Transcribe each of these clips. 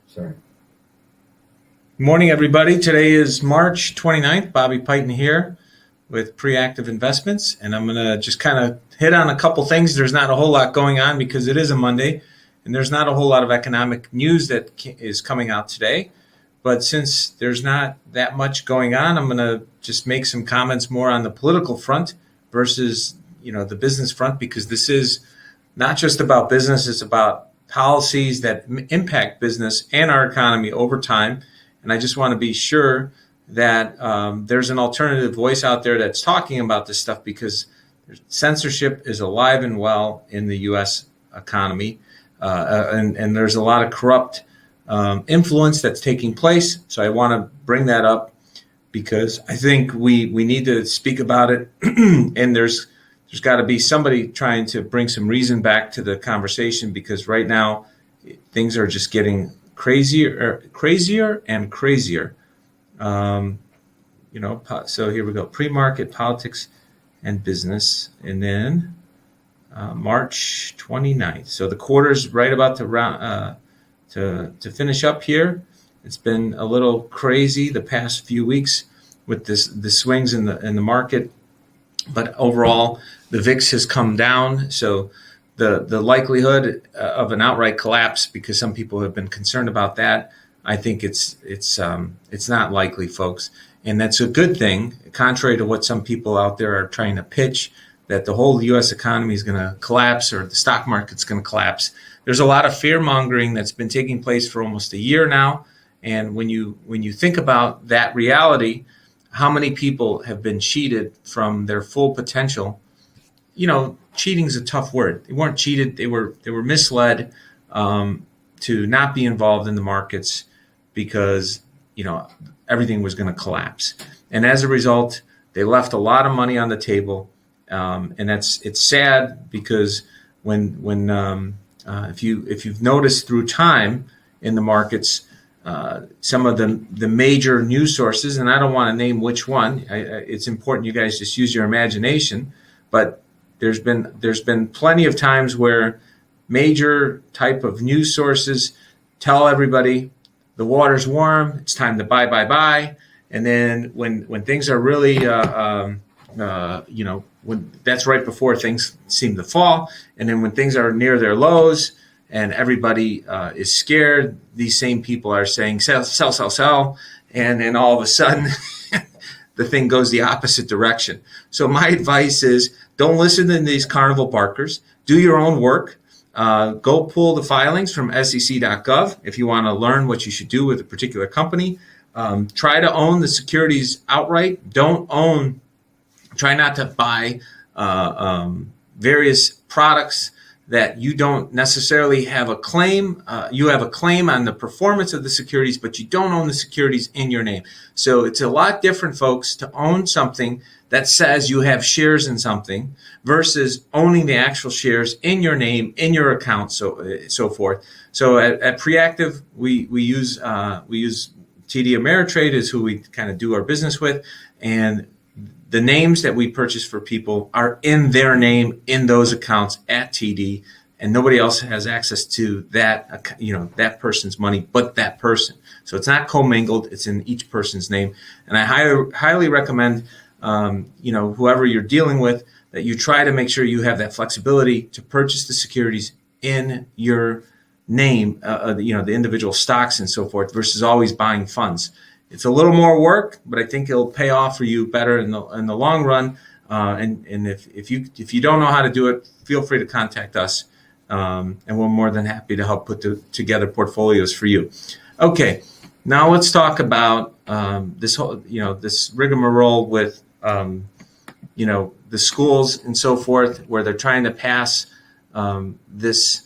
Sorry. Morning, everybody. Today is March 29th. Bobby Piton here with Preactive Investments, and I'm going to just kind of hit on a couple things. There's not a whole lot going on because it is a Monday, and there's not a whole lot of economic news that is coming out today. But since there's not that much going on, I'm going to just make some comments more on the political front versus, the business front, because this is not just about business. It's about policies that impact business and our economy over time. And I just want to be sure that there's an alternative voice out there that's talking about this stuff, because censorship is alive and well in the U.S. economy. And there's a lot of corrupt influence that's taking place. So I want to bring that up because I think we need to speak about it. And there's got to be somebody trying to bring some reason back to the conversation, because right now things are just getting crazier and crazier. So here we go. Pre-market politics and business. And then March 29th. So the quarter's right about to finish up here. It's been a little crazy the past few weeks with the swings in the market, but overall the VIX has come down. So the likelihood of an outright collapse, because some people have been concerned about that, I think it's not likely, folks, and that's a good thing. Contrary to what some people out there are trying to pitch, that the whole U.S. economy is going to collapse or the stock market's going to collapse. There's a lot of fear mongering that's been taking place for almost a year now. And when you think about that reality, how many people have been cheated from their full potential? Cheating is a tough word. They weren't cheated. They were misled to not be involved in the markets because, everything was going to collapse. And as a result, they left a lot of money on the table. And it's sad, because if you've noticed through time in the markets, some of the major news sources, and I don't want to name which one. It's important you guys just use your imagination. But there's been plenty of times where major type of news sources tell everybody the water's warm, it's time to buy. And then when things are really when that's right before things seem to fall. And then when things are near their lows and everybody is scared, these same people are saying, sell. And then all of a sudden, the thing goes the opposite direction. So my advice is, don't listen to these carnival barkers. Do your own work. Go pull the filings from sec.gov if you want to learn what you should do with a particular company. Try to own the securities outright. Try not to buy various products that you don't necessarily have a claim. You have a claim on the performance of the securities, but you don't own the securities in your name. So it's a lot different, folks, to own something that says you have shares in something versus owning the actual shares in your name, in your account, so forth. So at Preactive, we use TD Ameritrade is who we kind of do our business with, and the names that we purchase for people are in their name in those accounts at TD, and nobody else has access to that, that person's money but that person. So it's not commingled; it's in each person's name. And I highly recommend, whoever you're dealing with, that you try to make sure you have that flexibility to purchase the securities in your name, the individual stocks and so forth, versus always buying funds. It's a little more work, but I think it'll pay off for you better in the long run. And if you don't know how to do it, feel free to contact us, and we're more than happy to help put together portfolios for you. Okay, now let's talk about this whole this rigmarole with the schools and so forth, where they're trying to pass this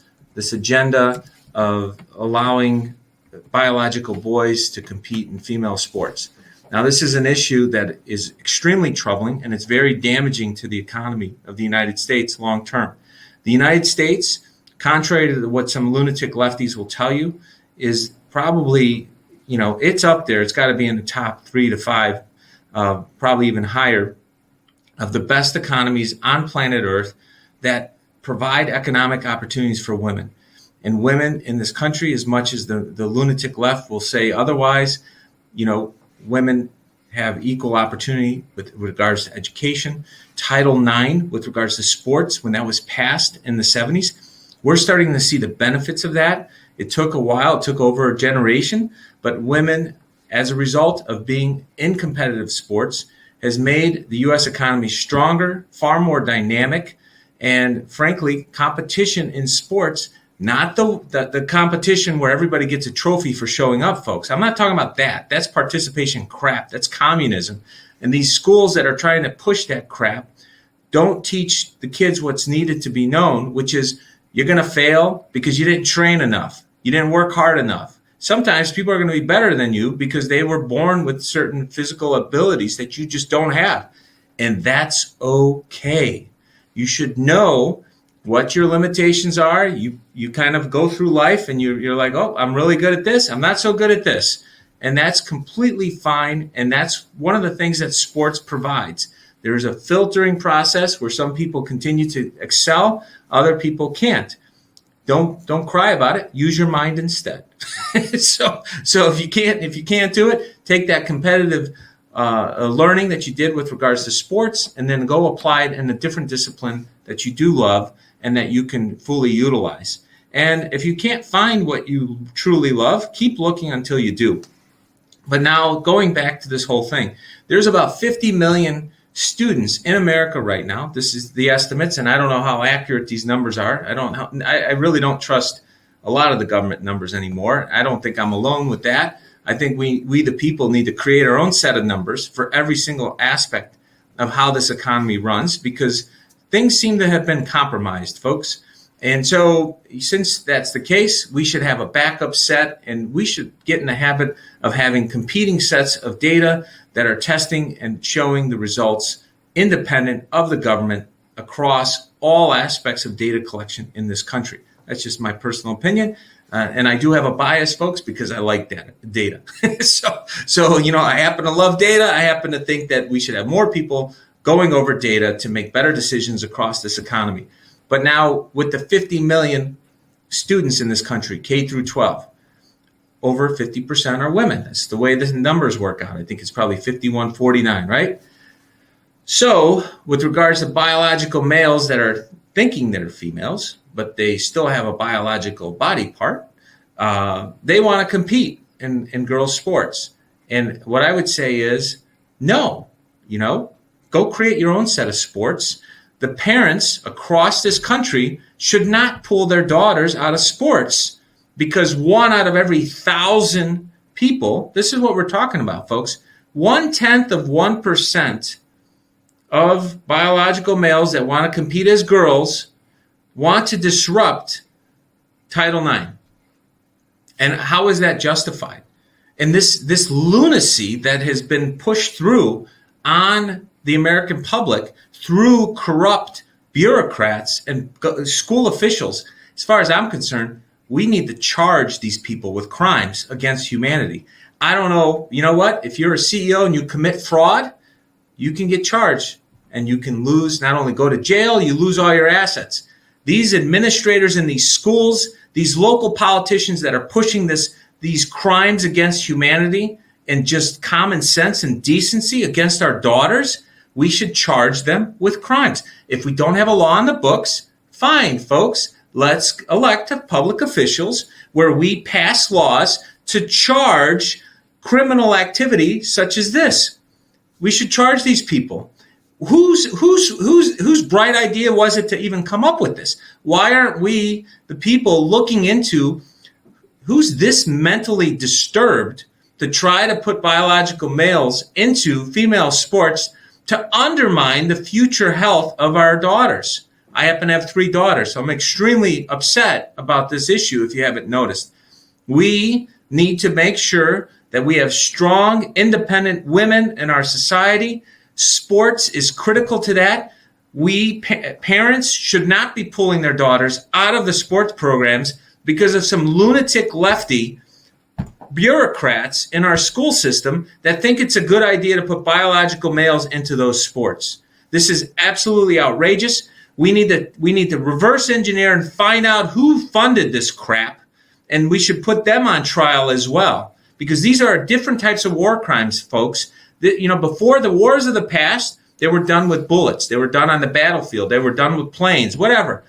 agenda of allowing biological boys to compete in female sports. Now, this is an issue that is extremely troubling, and it's very damaging to the economy of the United States long term. The United States, contrary to what some lunatic lefties will tell you, is probably, it's up there. It's got to be in the top 3 to 5, probably even higher, of the best economies on planet Earth that provide economic opportunities for women. and women in this country, as much as the lunatic left will say otherwise. Women have equal opportunity with regards to education. Title IX with regards to sports, when that was passed in the 70s, we're starting to see the benefits of that. It took a while, it took over a generation, but women, as a result of being in competitive sports, has made the U.S. economy stronger, far more dynamic, and frankly, competition in sports, not the competition where everybody gets a trophy for showing up, folks. I'm not talking about that. That's participation crap. That's communism. And these schools that are trying to push that crap don't teach the kids what's needed to be known, which is you're going to fail because you didn't train enough. You didn't work hard enough. Sometimes people are going to be better than you because they were born with certain physical abilities that you just don't have. And that's okay. You should know what your limitations are. You kind of go through life and you're like, oh, I'm really good at this. I'm not so good at this. And that's completely fine. And that's one of the things that sports provides. There's a filtering process where some people continue to excel, other people can't. Don't cry about it. Use your mind instead. So if you can't do it, take that competitive learning that you did with regards to sports and then go apply it in a different discipline that you do love and that you can fully utilize. And if you can't find what you truly love, keep looking until you do. But now going back to this whole thing, there's about 50 million students in America right now. This is the estimates, and I don't know how accurate these numbers are. I really don't trust a lot of the government numbers anymore. I don't think I'm alone with that. I think we the people need to create our own set of numbers for every single aspect of how this economy runs, because things seem to have been compromised, folks. And so since that's the case, we should have a backup set, and we should get in the habit of having competing sets of data that are testing and showing the results independent of the government across all aspects of data collection in this country. That's just my personal opinion. And I do have a bias, folks, because I like data. So I happen to love data. I happen to think that we should have more people going over data to make better decisions across this economy. But now with the 50 million students in this country, K through 12, over 50% are women. That's the way the numbers work out. I think it's probably 51-49, right? So with regards to biological males that are thinking they're females, but they still have a biological body part, they want to compete in girls' sports. And what I would say is, no, go create your own set of sports. The parents across this country should not pull their daughters out of sports because 1 out of every 1,000 people, this is what we're talking about, folks, 0.1% of biological males that want to compete as girls want to disrupt Title IX. And how is that justified? And this lunacy that has been pushed through on the American public through corrupt bureaucrats and school officials, as far as I'm concerned, we need to charge these people with crimes against humanity. I don't know, you know what? If you're a CEO and you commit fraud, you can get charged and you can lose, not only go to jail, you lose all your assets. These administrators in these schools, these local politicians that are pushing these crimes against humanity and just common sense and decency against our daughters, we should charge them with crimes. If we don't have a law on the books, fine, folks. Let's elect public officials where we pass laws to charge criminal activity such as this. We should charge these people. Whose bright idea was it to even come up with this? Why aren't we, the people, looking into who's this mentally disturbed to try to put biological males into female sports to undermine the future health of our daughters? I happen to have 3 daughters, so I'm extremely upset about this issue if you haven't noticed. We need to make sure that we have strong, independent women in our society. Sports is critical to that. Parents should not be pulling their daughters out of the sports programs because of some lunatic lefty bureaucrats in our school system that think it's a good idea to put biological males into those sports. This is absolutely outrageous. We need to reverse engineer and find out who funded this crap, and we should put them on trial as well, because these are different types of war crimes, folks. Before the wars of the past, they were done with bullets. They were done on the battlefield. They were done with planes, whatever.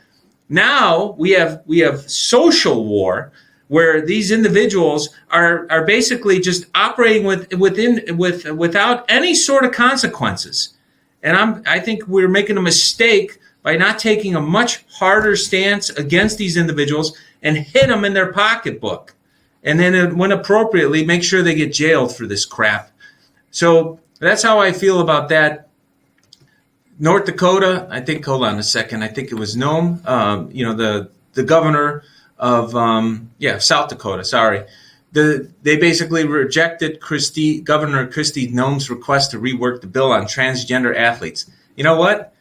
Now we have social war, where these individuals are basically just operating without any sort of consequences. And I think we're making a mistake by not taking a much harder stance against these individuals and hit them in their pocketbook. And then when appropriately, make sure they get jailed for this crap. So that's how I feel about that. North Dakota, hold on a second. I think it was Nome, the governor of, South Dakota, sorry. They basically rejected Governor Kristi Noem's request to rework the bill on transgender athletes. You know what?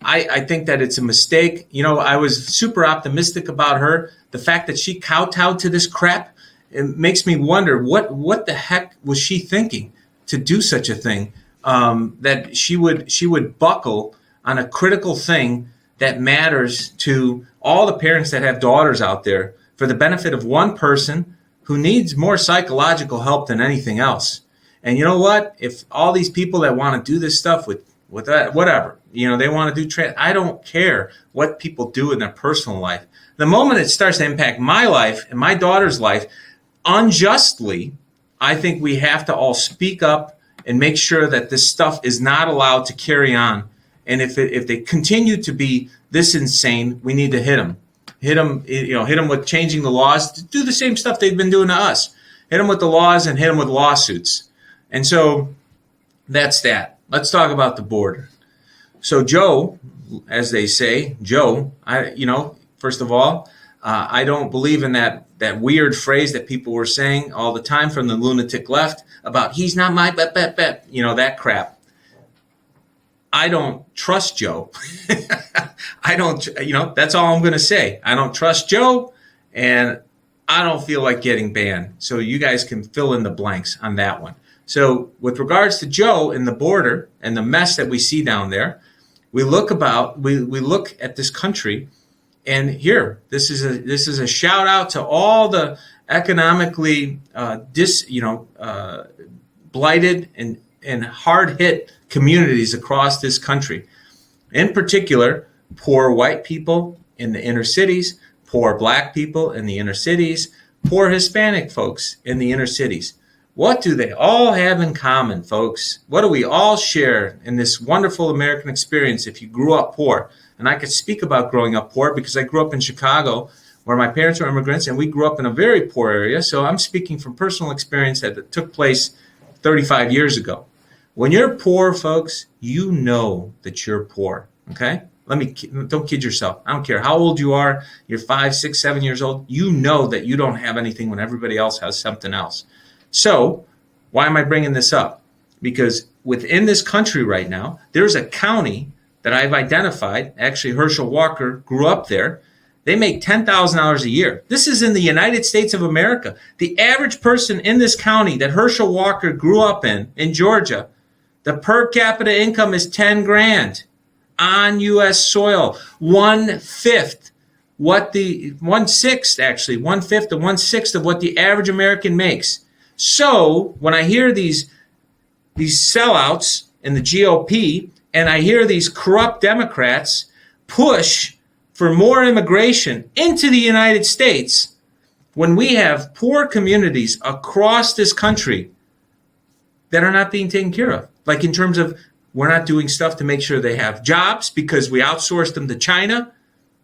I think that it's a mistake. I was super optimistic about her. The fact that she kowtowed to this crap, it makes me wonder what the heck was she thinking to do such a thing, that she would buckle on a critical thing that matters to all the parents that have daughters out there for the benefit of one person who needs more psychological help than anything else. And you know what? If all these people that want to do this stuff with that, whatever, they want to do I don't care what people do in their personal life. The moment it starts to impact my life and my daughter's life unjustly, I think we have to all speak up and make sure that this stuff is not allowed to carry on. And if they continue to be this insane, we need to hit them. Hit them with changing the laws to do the same stuff they've been doing to us. Hit them with the laws and hit them with lawsuits. And so that's that. Let's talk about the border. So Joe, as they say, first of all, I don't believe in that weird phrase that people were saying all the time from the lunatic left about he's not my bet, that crap. I don't trust Joe. I don't, that's all I'm going to say. I don't trust Joe, and I don't feel like getting banned. So you guys can fill in the blanks on that one. So with regards to Joe and the border and the mess that we see down there, we look at this country, and here, this is a shout out to all the economically blighted and hard hit communities across this country. In particular, poor white people in the inner cities, poor black people in the inner cities, poor Hispanic folks in the inner cities. What do they all have in common, folks? What do we all share in this wonderful American experience if you grew up poor? And I could speak about growing up poor because I grew up in Chicago, where my parents were immigrants, and we grew up in a very poor area. So I'm speaking from personal experience that took place 35 years ago. When you're poor, folks, you know that you're poor, okay? Don't kid yourself. I don't care how old you are. You're 5, 6, 7 years old. You know that you don't have anything when everybody else has something else. So why am I bringing this up? Because within this country right now, there's a county that I've identified. Actually, Herschel Walker grew up there. They make $10,000 a year. This is in the United States of America. The average person in this county that Herschel Walker grew up in Georgia, the per capita income is 10 grand on U.S. soil. 1/5 of what the average American makes. So when I hear these sellouts in the GOP, and I hear these corrupt Democrats push for more immigration into the United States, when we have poor communities across this country that are not being taken care of, like in terms of we're not doing stuff to make sure they have jobs because we outsourced them to China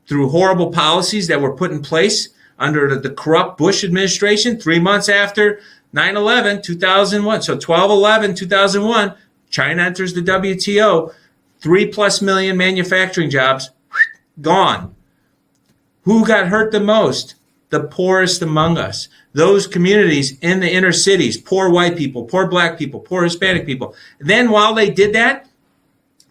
through horrible policies that were put in place under the corrupt Bush administration 3 months after 9/11, 2001. So 12/11, 2001, China enters the WTO, 3+ million manufacturing jobs, gone. Who got hurt the most? The poorest among us. Those communities in the inner cities, poor white people, poor black people, poor Hispanic people. Then while they did that,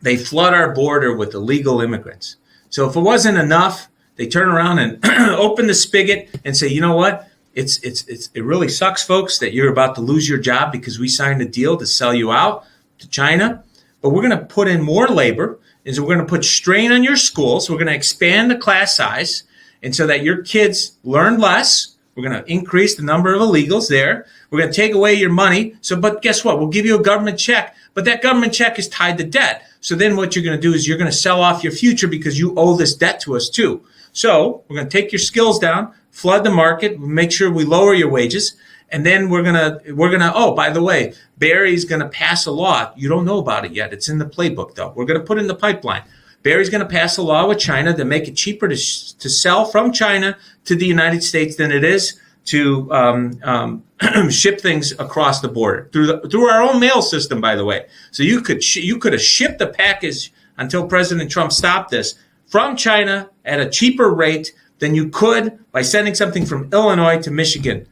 they flood our border with illegal immigrants. So if it wasn't enough, they turn around and open the spigot and say, you know what? It really sucks, folks, that you're about to lose your job because we signed a deal to sell you out to China. But we're going to put in more labor is we're going to put strain on your school. So we're going to expand the class size, and so that your kids learn less. We're going to increase the number of illegals there. We're going to take away your money. But guess what? We'll give you a government check, but that government check is tied to debt. So then what you're going to do is you're going to sell off your future because you owe this debt to us too. So we're going to take your skills down, flood the market, make sure we lower your wages. And then we're gonna. Oh, by the way, Barry's gonna pass a law. You don't know about it yet. It's in the playbook, though. We're gonna put it in the pipeline. Barry's gonna pass a law with China to make it cheaper to sell from China to the United States than it is to ship things across the border through our own mail system. By the way, so you could have shipped the package until President Trump stopped this from China at a cheaper rate than you could by sending something from Illinois to Michigan.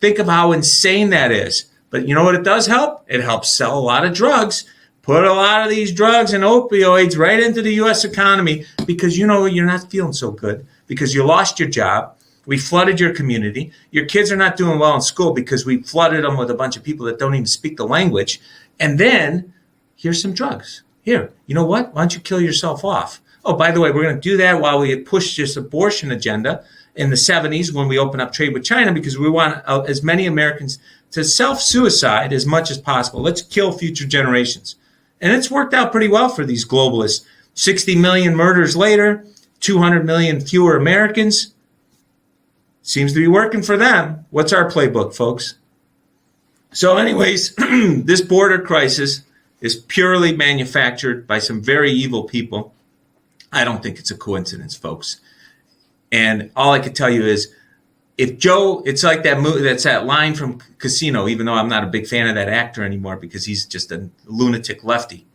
Think of how insane that is. But you know what it does help? It helps sell a lot of drugs, put a lot of these drugs and opioids right into the U.S. economy because you know you're not feeling so good because you lost your job. We flooded your community. Your kids are not doing well in school because we flooded them with a bunch of people that don't even speak the language. And then here's some drugs. Here, you know what? Why don't you kill yourself off? Oh, by the way, we're going to do that while we push this abortion agenda in the 70s when we open up trade with China because we want as many Americans to self-suicide as much as possible. Let's kill future generations. And it's worked out pretty well for these globalists. 60 million murders later, 200 million fewer Americans. Seems to be working for them. What's our playbook, folks? So anyways, this border crisis is purely manufactured by some very evil people. I don't think it's a coincidence, folks. And all I can tell you is, if Joe, it's like that movie, that's that line from Casino, even though I'm not a big fan of that actor anymore because he's just a lunatic lefty.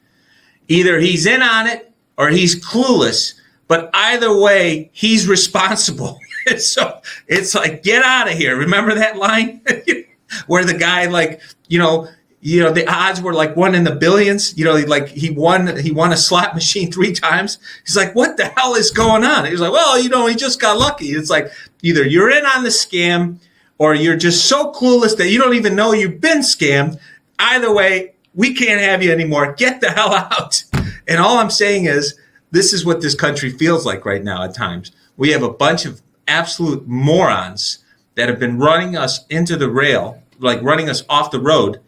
Either he's in on it or he's clueless, but either way, he's responsible. So it's like, get out of here. Remember that line where the guy, like, the odds were like 1 in the billions. Like he won a slot machine 3 times. He's like, what the hell is going on? He's like, well, he just got lucky. It's like either you're in on the scam or you're just so clueless that you don't even know you've been scammed. Either way, we can't have you anymore. Get the hell out. And all I'm saying is, this is what this country feels like right now at times. We have a bunch of absolute morons that have been running us into the rail, like running us off the road,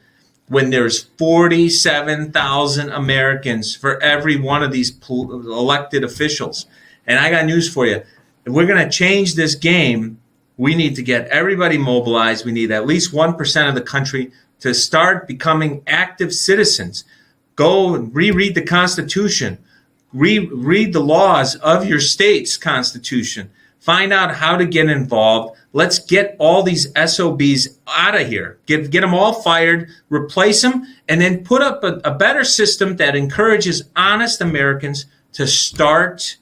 when there's 47,000 Americans for every one of these elected officials. And I got news for you. If we're going to change this game, we need to get everybody mobilized. We need at least 1% of the country to start becoming active citizens. Go and reread the Constitution. Read the laws of your state's Constitution. Find out how to get involved. Let's get all these SOBs out of here. Get them all fired, replace them, and then put up a better system that encourages honest Americans to start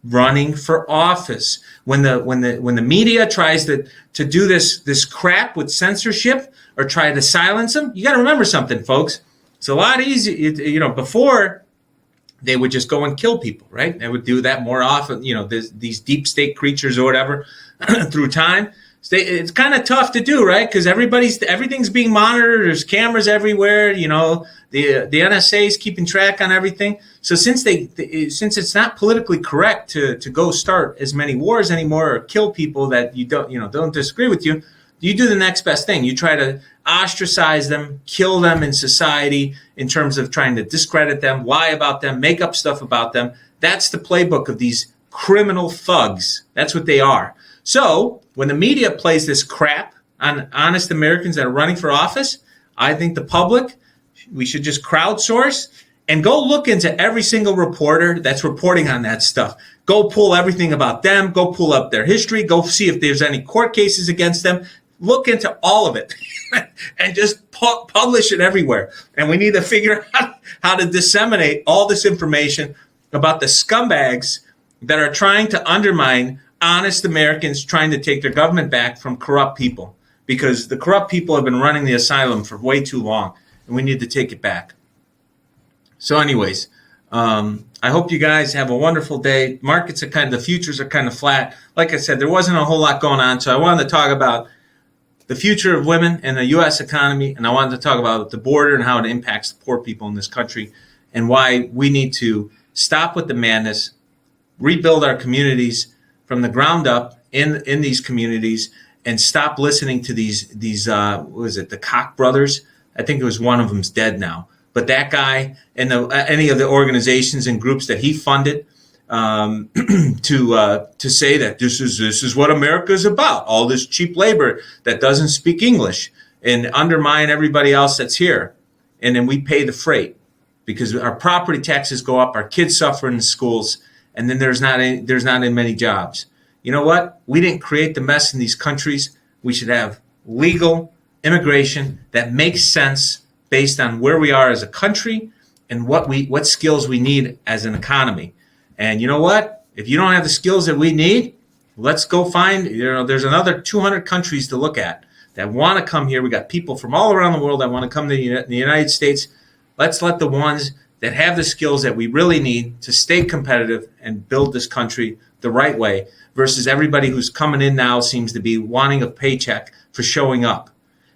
running for office. When the media tries to do this crap with censorship or try to silence them, you got to remember something, folks. It's a lot easier. Before, they would just go and kill people, right? They would do that more often, these deep state creatures or whatever through time. It's kind of tough to do, right? Because everything's being monitored. There's cameras everywhere. The NSA is keeping track on everything. So since it's not politically correct to go start as many wars anymore or kill people that you don't disagree with you do the next best thing. You try to ostracize them, kill them in society in terms of trying to discredit them, lie about them, make up stuff about them. That's the playbook of these criminal thugs. That's what they are. So when the media plays this crap on honest Americans that are running for office, I think the public, we should just crowdsource and go look into every single reporter that's reporting on that stuff. Go pull everything about them. Go pull up their history. Go see if there's any court cases against them. Look into all of it and just publish it everywhere. And we need to figure out how to disseminate all this information about the scumbags that are trying to undermine honest Americans trying to take their government back from corrupt people. Because the corrupt people have been running the asylum for way too long, and we need to take it back. So anyways, I hope you guys have a wonderful day. Markets the futures are kind of flat. Like I said, there wasn't a whole lot going on, so I wanted to talk about the future of women and the U.S. economy, and I wanted to talk about the border and how it impacts the poor people in this country and why we need to stop with the madness, rebuild our communities from the ground up in these communities, and stop listening to these what was it, the Koch brothers? I think it was one of them's dead now, but that guy and any of the organizations and groups that he funded to say that this is what America is about, all this cheap labor that doesn't speak English, and undermine everybody else that's here, and then we pay the freight because our property taxes go up, our kids suffer in the schools, and then there's not many jobs. You know what? We didn't create the mess in these countries. We should have legal immigration that makes sense based on where we are as a country and what skills we need as an economy. And you know what? If you don't have the skills that we need, let's go find, there's another 200 countries to look at that want to come here. We got people from all around the world that want to come to the United States. Let's let the ones that have the skills that we really need to stay competitive and build this country the right way, versus everybody who's coming in now seems to be wanting a paycheck for showing up.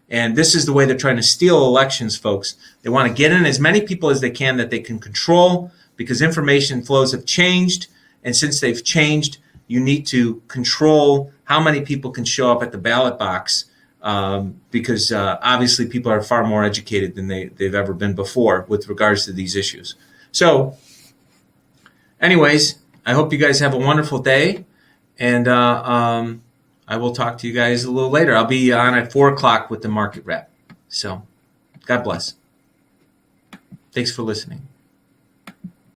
And this is the way they're trying to steal elections, folks. They want to get in as many people as they can that they can control, because information flows have changed. And since they've changed, you need to control how many people can show up at the ballot box, because obviously people are far more educated than they've ever been before with regards to these issues. So anyways, I hope you guys have a wonderful day. And I will talk to you guys a little later. I'll be on at 4 o'clock with the market wrap. So God bless. Thanks for listening.